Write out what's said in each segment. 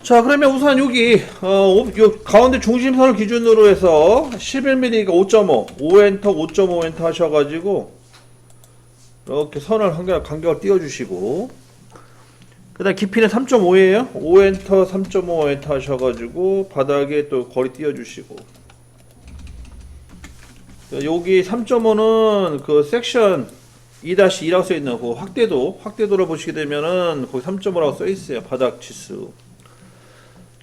자, 그러면 우선 여기 요 가운데 중심선을 기준으로 해서 11mm가 5.5, 5엔터, 5.5엔터 하셔가지고 이렇게 선을 간격을 띄워주시고, 그 다음 깊이는 3.5예요 5엔터, 3.5엔터 하셔가지고 바닥에 또 거리 띄워주시고, 여기 3.5는 그 섹션 2-2라고 써있는 그 확대도를 보시게 되면은 거기 3.5라고 써있어요. 바닥 치수.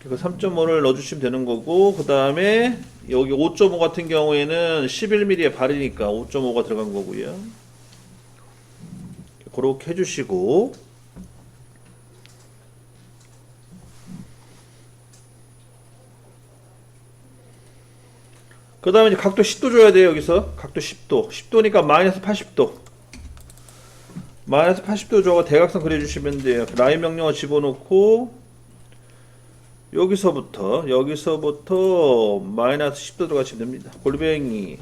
그 3.5를 넣어주시면 되는 거고, 그 다음에 여기 5.5 같은 경우에는 11mm의 발이니까 5.5가 들어간 거고요. 그렇게 해주시고, 그 다음에 이제 각도 10도 줘야 돼요. 여기서 각도 10도 10도니까 마이너스 80도 마이너스 80도 줘가 대각선 그려주시면 돼요. 라인 명령어 집어넣고 여기서부터 마이너스 10도 들어가시면 됩니다. 골뱅이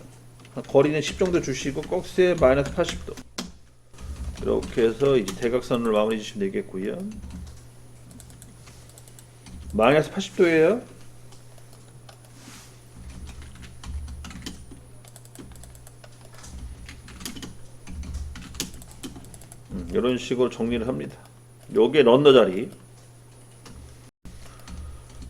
거리는 10 정도 주시고 꺽쇠 마이너스 80도 이렇게 해서 이제 대각선을 마무리 주시면 되겠고요. 마이너스 80도예요. 이런 식으로 정리를 합니다. 요게 런너 자리.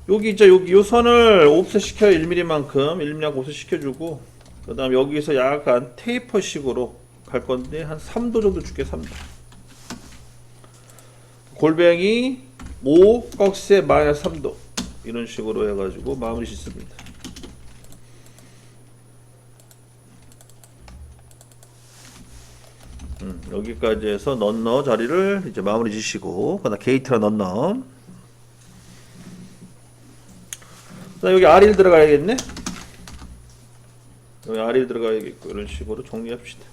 여기 있죠. 여기 요 선을 옵셋 시켜요. 1mm만큼 1mm하고 옵셋 시켜주고, 그 다음 여기서 약간 테이퍼 식으로 갈 건데 한 3도 정도 줄게. 3도. 골뱅이 5 꺽쇠 마이너스 3도 이런 식으로 해가지고 마무리 짓습니다. 여기까지 해서 넌너 자리를 이제 마무리 지시고, 그다음 게이트랑 넌너. 그다음 여기 R1 들어가야겠네. 여기 R1 들어가야겠고, 이런 식으로 정리합시다.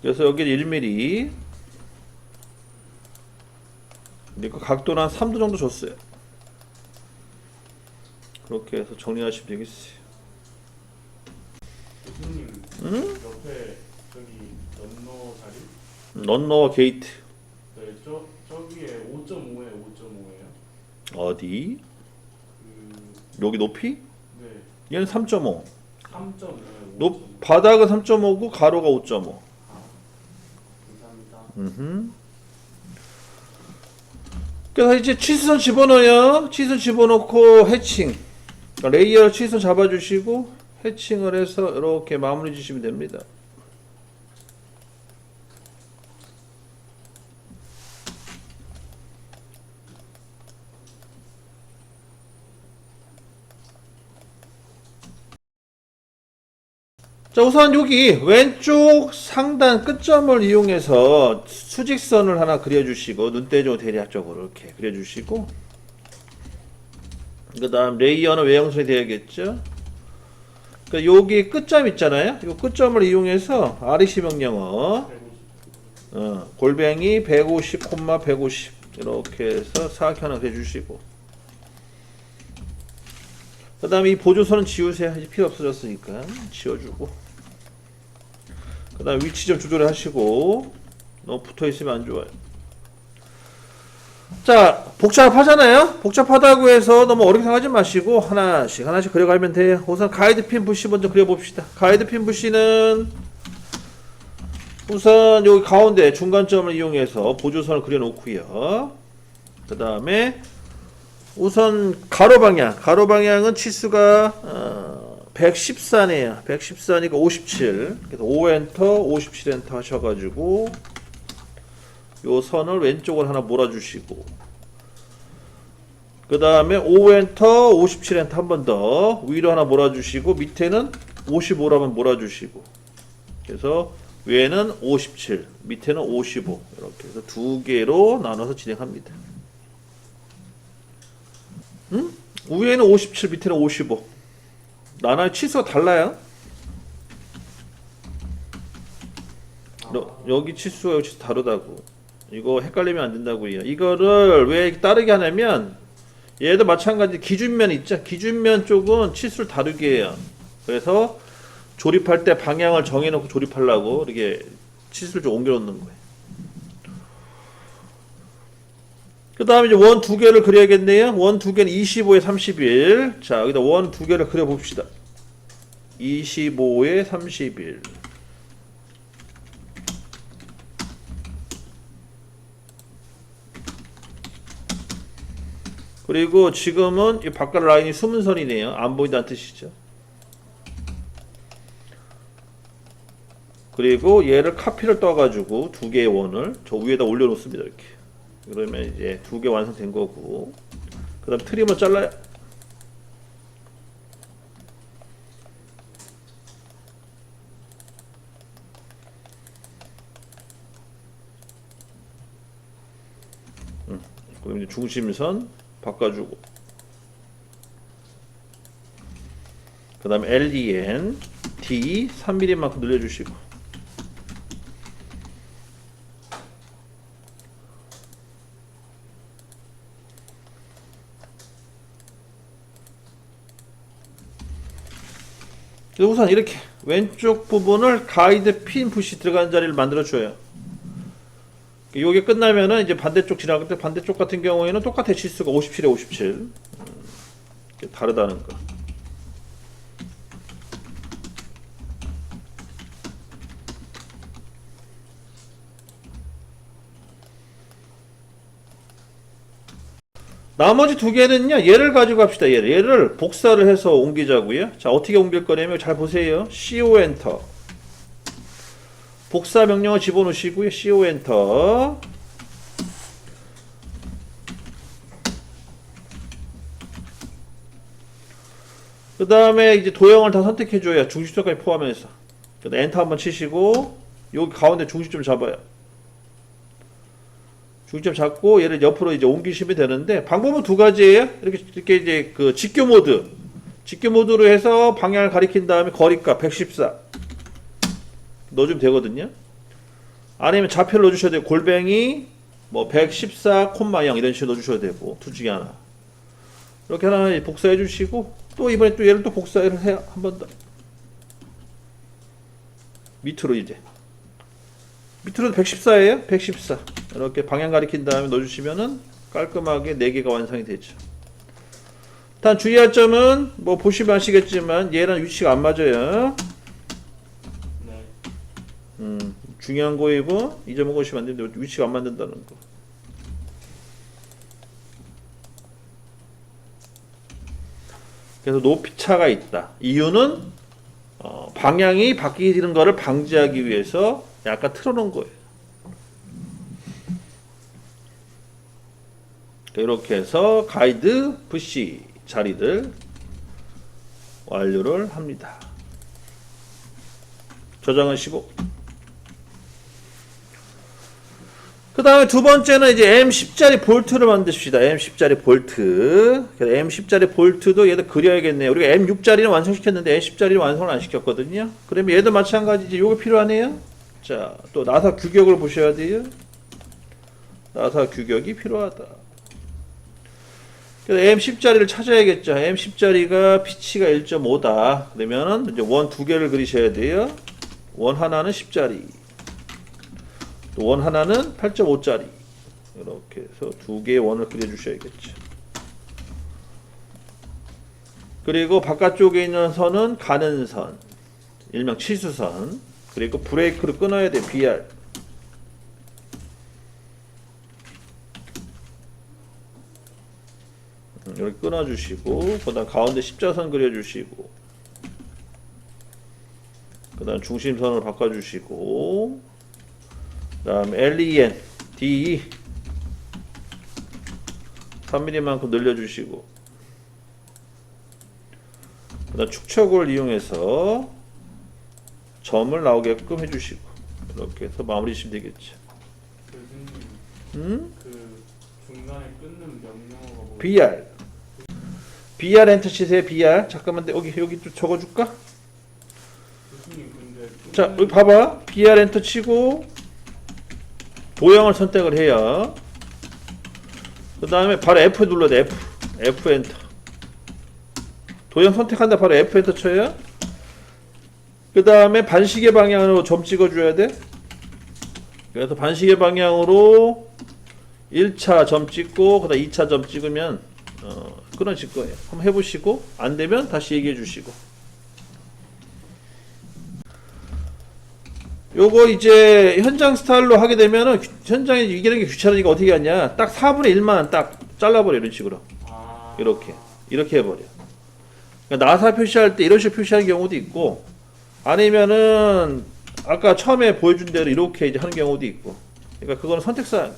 그래서 여기 1mm. 그러니까 각도는 한 3도 정도 줬어요. 그렇게 해서 정리하시면 되겠어요. 교수님, 옆에 저기 런너 자리? 런너와 게이트. 네, 저기에 5.5에 5.5예요. 어디? 그, 여기 높이? 네, 얘는 3.5. 3.5에 바닥은 3.5고 가로가 5.5. 감사합니다. 그래서 이제 치수선 집어넣어요. 치수 집어넣고 해칭. 그러니까 레이어 치수선 잡아주시고 해칭을 해서 이렇게 마무리 주시면 됩니다. 자, 우선 여기 왼쪽 상단 끝점을 이용해서 수직선을 하나 그려주시고, 눈대중 대략적으로 이렇게 그려주시고, 그 다음 레이어는 외형선이 되어야겠죠. 그러니까 여기 끝점 있잖아요. 이 끝점을 이용해서 REC 명령어 골뱅이 150, 150 이렇게 해서 사각형 하나 그려주시고, 그 다음에 이 보조선은 지우세요. 이제 필요 없어졌으니까 지워주고, 그 다음 위치 좀 조절을 하시고, 너무 붙어있으면 안 좋아요. 자, 복잡하잖아요. 복잡하다고 해서 너무 어렵게 생각하지 마시고 하나씩 그려가면 돼요. 우선 가이드핀 부시 먼저 그려봅시다. 가이드핀 부시는 우선 여기 가운데 중간점을 이용해서 보조선을 그려놓고요. 그 다음에 우선 가로방향은 치수가 114네요. 114니까 57. 그래서 5엔터, 57엔터 하셔가지고 요 선을 왼쪽을 하나 몰아주시고, 그 다음에 5엔터, 57엔터 한 번 더 위로 하나 몰아주시고, 밑에는 55로 한번 몰아주시고, 그래서 위에는 57, 밑에는 55 이렇게 해서 두 개로 나눠서 진행합니다. 위에는 57, 밑에는 55. 나눠 치수가 달라요. 여기 치수가 여기 치수 다르다고. 이거 헷갈리면 안 된다고요. 이거를 왜 따르게 하냐면, 얘도 마찬가지 기준면 있죠. 기준면 쪽은 치수를 다르게 해요. 그래서 조립할 때 방향을 정해놓고 조립하려고 이렇게 치수를 좀 옮겨 놓는 거예요. 그 다음에 이제 원 두 개를 그려야겠네요. 원 두 개는 25에 31. 자, 여기다 원 두 개를 그려봅시다. 25에 31. 그리고 지금은 이 바깥 라인이 숨은 선이네요. 안 보인다는 뜻이죠. 그리고 얘를 카피를 떠가지고 두 개의 원을 저 위에다 올려놓습니다. 이렇게. 그러면 이제 두 개 완성된 거고. 그 다음 트림을 잘라요. 그럼 이제 중심선 바꿔주고. 그 다음에 LEN D 3mm만큼 늘려주시고. 그래서 우선 이렇게 왼쪽 부분을 가이드 핀 붓이 들어가는 자리를 만들어 줘요. 요게 끝나면은 이제 반대쪽 지나갈 때 반대쪽 같은 경우에는 똑같아. 치수가 57에 57. 다르다는 거. 나머지 두 개는요, 얘를 가지고 합시다. 얘를 복사를 해서 옮기자고요. 자, 어떻게 옮길 거냐면 잘 보세요. CO 엔터. 복사 명령을 집어넣으시고요. CO 엔터. 그 다음에 이제 도형을 다 선택해줘야 중심점까지 포함해서. 그다음 엔터 한번 치시고 여기 가운데 중심점 잡아요. 중심점 잡고 얘를 옆으로 이제 옮기시면 되는데 방법은 두 가지예요. 이렇게 이제 그 직교 모드로 해서 방향을 가리킨 다음에 거리값 114 넣어주면 되거든요. 아니면 좌표를 넣어주셔야 돼요. 골뱅이 뭐 114, 0 이런 식으로 넣어주셔야 되고 둘 중에 하나. 이렇게 하나 복사해 주시고 또 이번에 또 얘를 또 복사를 해요. 한 번 더. 밑으로 이제. 밑으로 114예요. 114. 이렇게 방향 가리킨 다음에 넣어주시면은 깔끔하게 4개가 완성이 되죠. 단 주의할 점은 뭐 보시면 아시겠지만 얘랑 위치가 안 맞아요. 네. 중요한 거이고 잊어먹으시면 안 되는데 위치가 안 맞는다는 거. 그래서 높이 차가 있다. 이유는 방향이 바뀌는 거를 방지하기 위해서 약간 틀어놓은 거예요. 이렇게 해서 가이드 푸시 자리를 완료를 합니다. 저장하시고 그 다음에 두 번째는 이제 M10짜리 볼트를 만드십시다. M10짜리 볼트. M10짜리 볼트도 얘도 그려야겠네요. 우리가 M6짜리는 완성시켰는데 M10짜리는 완성을 안 시켰거든요. 그러면 얘도 마찬가지지. 요거 필요하네요. 자, 또 나사 규격을 보셔야 돼요. 나사 규격이 필요하다. 그래서 M10짜리를 찾아야겠죠. M10짜리가 피치가 1.5다. 그러면은 이제 원 두 개를 그리셔야 돼요. 원 하나는 10짜리. 또 원 하나는 8.5짜리. 이렇게 해서 두 개의 원을 그려주셔야겠죠. 그리고 바깥쪽에 있는 선은 가는 선. 일명 치수선. 그리고 브레이크를 끊어야 돼. BR. 이렇게 끊어주시고 그 다음 가운데 십자선 그려주시고 그 다음 중심선을 바꿔주시고 그 다음에 LEN D 3mm만큼 늘려주시고 그 다음 축척을 이용해서 점을 나오게끔 해주시고 이렇게 해서 마무리 지시면 되겠죠. 교수님, 그 중간에 끊는 명령어가 뭐예요? BR BR 엔터 치세요. BR 잠깐만 여기 좀 적어줄까? 교수님 근데 자 여기 봐봐. BR 엔터 치고 도형을 선택을 해요. 그 다음에 바로 F 눌러야 돼. F 엔터. 도형 선택한다. 바로 F 엔터 쳐요. 그 다음에 반시계 방향으로 점 찍어줘야 돼. 그래서 반시계 방향으로 1차 점 찍고 그다음 2차 점 찍으면 끊어질 거예요. 한번 해보시고 안 되면 다시 얘기해 주시고. 요거 이제 현장 스타일로 하게 되면은 현장에 이기는 게 귀찮으니까 어떻게 하냐, 딱 4분의 1만 딱 잘라버려. 이런 식으로 아. 이렇게 해버려. 그러니까 나사 표시할 때 이런 식으로 표시하는 경우도 있고, 아니면은 아까 처음에 보여준 대로 이렇게 이제 하는 경우도 있고. 그러니까 그거는 선택사항.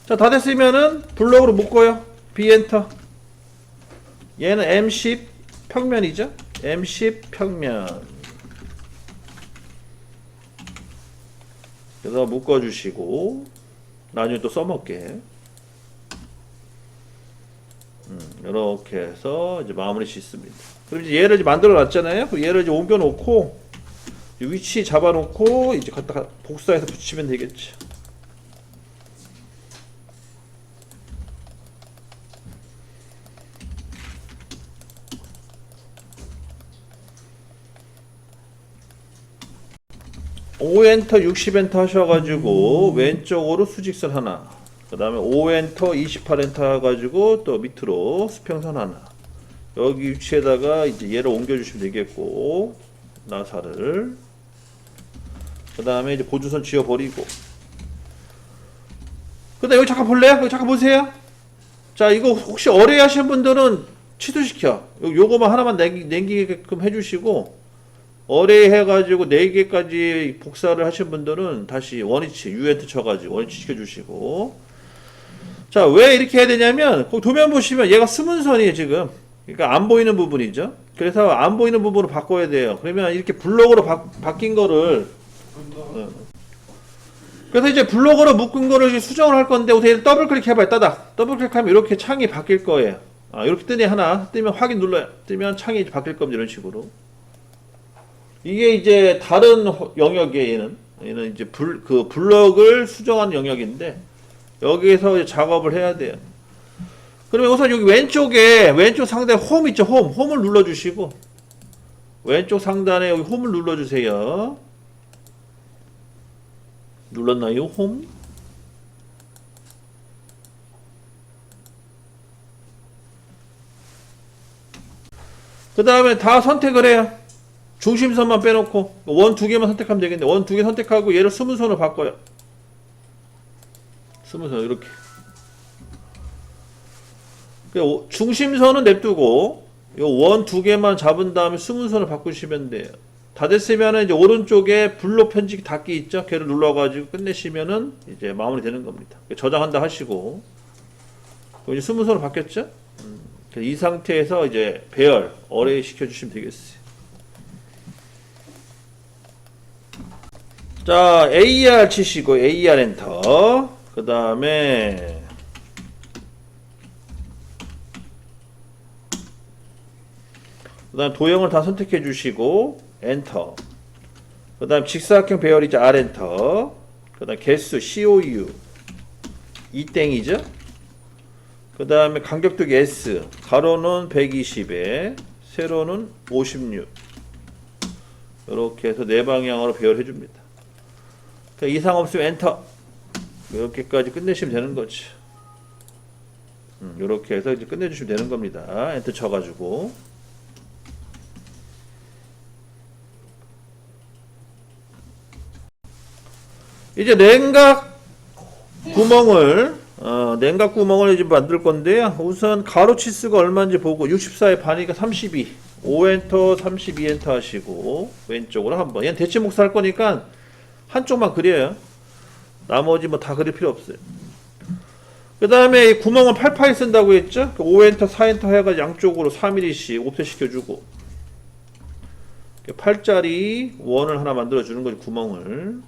자, 다 됐으면은 블록으로 묶어요. B 엔터. 얘는 M10 평면이죠. M10 평면. 그래서 묶어주시고 나중에 또 써먹게. 이렇게 해서 이제 마무리 짓습니다. 그럼 이제 얘를 이제 만들어 놨잖아요. 그럼 얘를 이제 옮겨 놓고 위치 잡아 놓고 이제 갖다가 복사해서 붙이면 되겠죠. (5엔터) (60엔터) 하셔가지고 왼쪽으로 수직선 하나, 그 다음에 (5엔터) (28엔터) 해가지고 또 밑으로 수평선 하나, 여기 위치에다가 이제 얘를 옮겨주시면 되겠고, 나사를, 그 다음에 이제 보조선 지워버리고. 근데 여기 잠깐 볼래요? 여기 잠깐 보세요. 자, 이거 혹시 어뢰 하시는 분들은 취소시켜. 요거만 하나만 남기게끔 해주시고, 어뢰 해가지고 4개까지 복사를 하신 분들은 다시 원위치 유엔트 쳐가지고 원위치 시켜주시고. 자, 왜 이렇게 해야 되냐면 그 도면 보시면 얘가 스문선이에요 지금. 그러니까 안 보이는 부분이죠. 그래서 안 보이는 부분으로 바꿔야 돼요. 그러면 이렇게 블록으로 바뀐 거를, 그래서 이제 블록으로 묶은 거를 이제 수정을 할 건데, 우선 더블 클릭해봐요. 따닥 더블 클릭하면 이렇게 창이 바뀔 거예요. 이렇게 뜨네. 하나 뜨면 확인 눌러요. 뜨면 창이 바뀔 겁니다. 이런 식으로. 이게 이제 다른 영역이에요. 얘는 이제 블럭을 수정하는 영역인데, 여기에서 이제 작업을 해야 돼요. 그러면 우선 여기 왼쪽 상단에 홈 있죠. 홈을 눌러주시고, 왼쪽 상단에 여기 홈을 눌러주세요. 눌렀나요? 홈? 그 다음에 다 선택을 해요. 중심선만 빼놓고 원 2개만 선택하면 되겠네. 원 2개 선택하고 얘를 스문선으로 바꿔요. 스문선 이렇게. 중심선은 냅두고 요 원 2개만 잡은 다음에 스문선을 바꾸시면 돼요. 다 됐으면은 이제 오른쪽에 블록 편집 닫기 있죠. 걔를 눌러가지고 끝내시면은 이제 마무리 되는 겁니다. 저장한다 하시고. 이제 스문선으로 바뀌었죠. 이 상태에서 이제 배열 어뢰 시켜주시면 되겠어요. 자, AR 치시고 AR 엔터. 그 다음에 도형을 다 선택해 주시고 엔터. 그 다음 직사각형 배열이죠. R 엔터. 그 다음 개수 COU 이 땡이죠. 그 다음에 간격도기 S, 가로는 120에 세로는 56. 이렇게 해서 네 방향으로 배열해 줍니다. 이상 없으면 엔터. 이렇게까지 끝내시면 되는 거죠. 이렇게 해서 이제 끝내주시면 되는 겁니다. 엔터 쳐가지고. 이제 냉각 구멍을 이제 만들 건데요. 우선 가로 치수가 얼마인지 보고 64의 반이니까 32. 5엔터 32엔터 하시고 왼쪽으로 한번. 얘는 대체 목사할 거니까 한쪽만 그려요. 나머지 뭐 다 그릴 필요 없어요. 그 다음에 이 구멍은 88 쓴다고 했죠. 5엔터 4엔터 해가지고 양쪽으로 4mm씩 옵셋 시켜주고 8짜리 원을 하나 만들어 주는 거죠. 구멍을.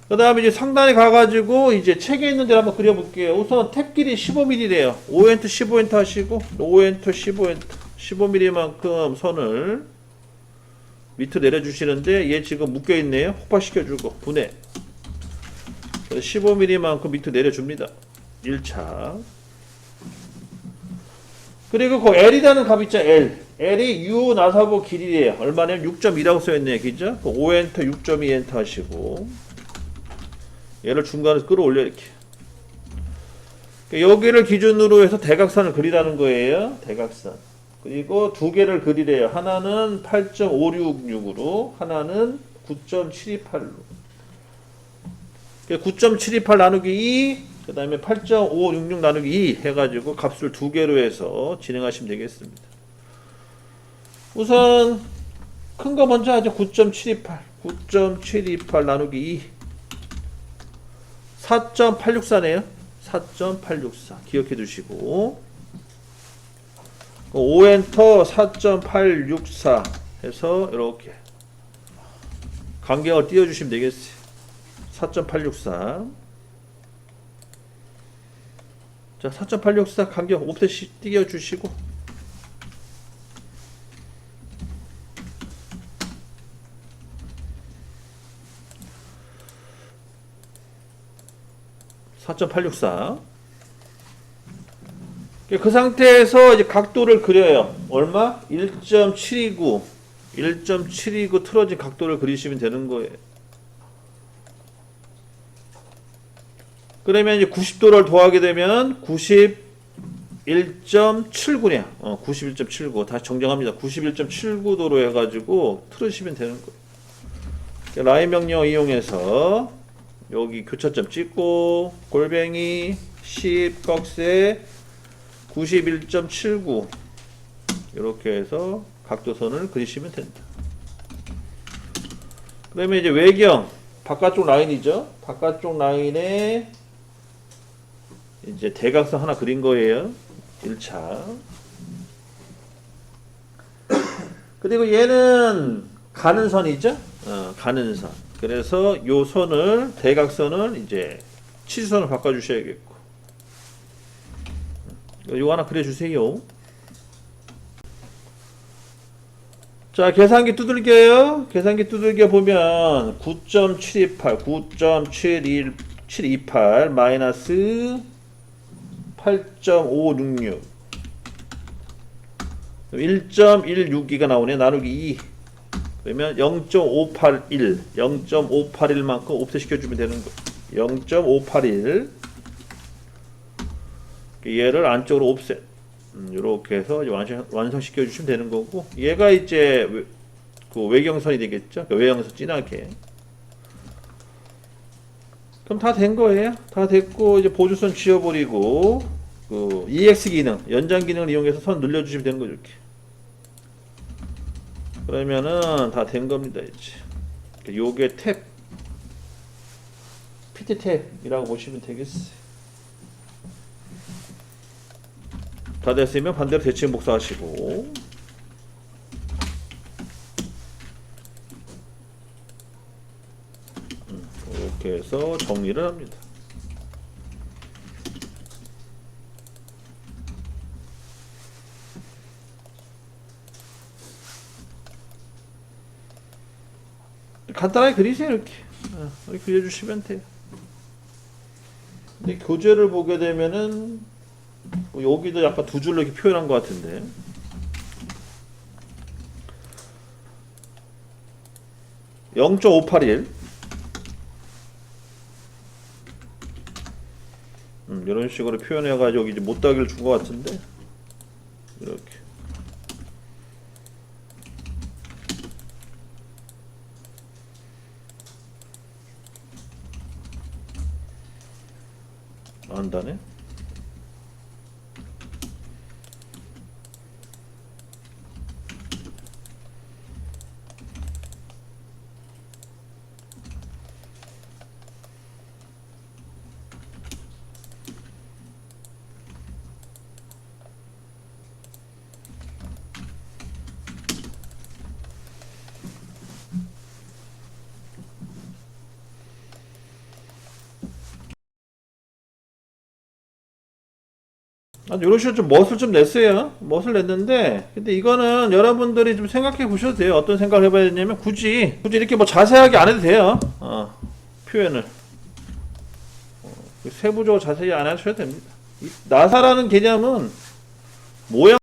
그 다음에 이제 상단에 가가지고 이제 책에 있는 데를 한번 그려볼게요. 우선 탭 길이 15mm래요. 5엔터 15엔터 하시고 5엔터 15엔터 15mm만큼 선을 밑으로 내려주시는데, 얘 지금 묶여있네요. 폭파시켜주고 분해. 15mm만큼 밑으로 내려줍니다. 1차. 그리고 그 L이라는 값 있죠. L. L이 U 나사보 길이래요. 얼마냐면 6.2라고 써있네요. 그죠? 5엔터 6.2엔터 하시고 얘를 중간에서 끌어올려 이렇게. 여기를 기준으로 해서 대각선을 그리라는 거예요. 대각선. 그리고 두 개를 그리래요. 하나는 8.566으로 하나는 9.728로. 9.728 나누기 2, 그 다음에 8.566 나누기 2 해가지고 값을 두 개로 해서 진행하시면 되겠습니다. 우선 큰 거 먼저 하죠. 9.728. 9.728 나누기 2. 4.864네요. 4.864. 기억해 두시고. 5엔터 4.864 해서 이렇게 간격을 띄워주시면 되겠어요. 4.864. 자, 4.864 간격 옵셋 띄워주시고. (4.864) 그 상태에서 이제 각도를 그려요. 얼마? 1.729 1.729 틀어진 각도를 그리시면 되는 거예요. 그러면 이제 90도를 더하게 되면 91.79냐? 91.79. 다시 정정합니다. 91.79도로 해가지고 틀으시면 되는 거예요. 라인 명령 이용해서 여기 교차점 찍고 골뱅이 10 꺽쇠 91.79 이렇게 해서 각도선을 그리시면 된다. 그다음에 이제 외경 바깥쪽 라인이죠. 바깥쪽 라인에 이제 대각선 하나 그린 거예요. 1차. 그리고 얘는 가는 선이죠. 가는 선. 그래서 요 선을 대각선을 이제 치수선을 바꿔 주셔야겠고. 요거 하나 그려 주세요. 자, 계산기 두들겨요. 계산기 두들겨 보면 9.728 9.728 마이너스 8.566 1.162가 나오네. 나누기 2 그러면 0.581 0.581만큼 옵셋 시켜주면 되는 거. 0.581 얘를 안쪽으로 옵셋 이렇게 해서 완성시켜 주시면 되는 거고, 얘가 이제 그 외경선이 되겠죠. 그 외경선 진하게. 그럼 다 된 거예요. 다 됐고 이제 보조선 지워버리고 그 EX 기능 연장 기능을 이용해서 선 늘려주시면 되는 거죠. 이렇게. 그러면은 다 된 겁니다. 이제 요게 탭 PT 탭이라고 보시면 되겠어요. 다 됐으면 반대로 대칭 복사하시고 이렇게 해서 정리를 합니다. 간단하게 그리세요. 이렇게 이렇게 그려주시면 돼요. 근데 교재를 보게 되면은 여기도 약간 두 줄로 이렇게 표현한 것 같은데, (0.581) 이런 식으로 표현해가지고 여기 이제 못다기를 준 것 같은데, 이렇게 안다네. 이런 식으로 좀 멋을 좀 냈어요. 멋을 냈는데, 근데 이거는 여러분들이 좀 생각해 보셔도 돼요. 어떤 생각을 해봐야 되냐면, 굳이 이렇게 뭐 자세하게 안 해도 돼요. 표현을. 세부적으로 자세히 안 하셔도 됩니다. 이 나사라는 개념은 모양